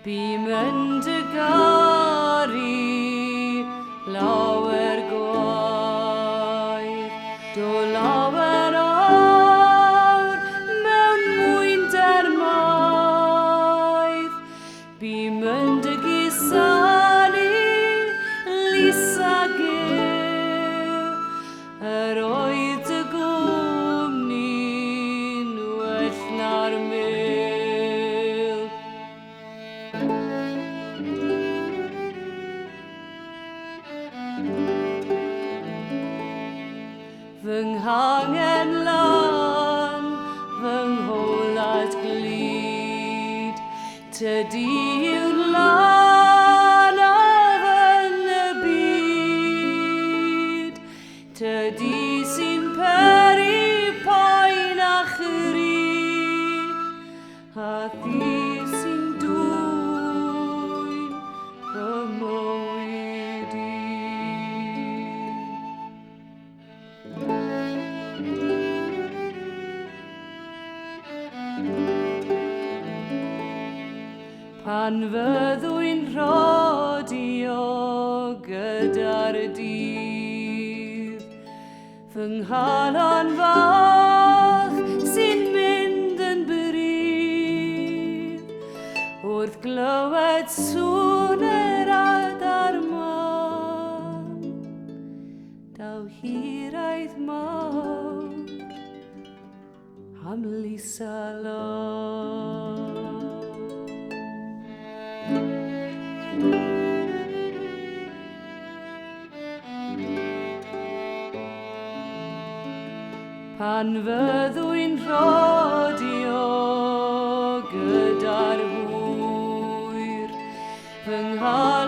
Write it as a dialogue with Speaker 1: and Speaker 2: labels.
Speaker 1: Bym yn dy garu lawer gwaith, do lawer awr mewn mwynder maith. Bym yn dy gusanu lisa gyw, yr oedd dy gwmni'n well na'r mil. Fy nghangen lan, fy ngholad glid, tydi yw'r lan yn y byd. Tydi sy'n peri poen a chri, a thi sy'n dwyn fy mywyd i. Pan fyddwy'n rhodio gyda'r dydd, fy nghalon fach sy'n mynd yn bryd, wrth glywed sŵn yr adar man, daw hiraeth mawr am Lisa Lôn. Pan fyddwy'n rhodio gyda'r hwyr, fy nghalon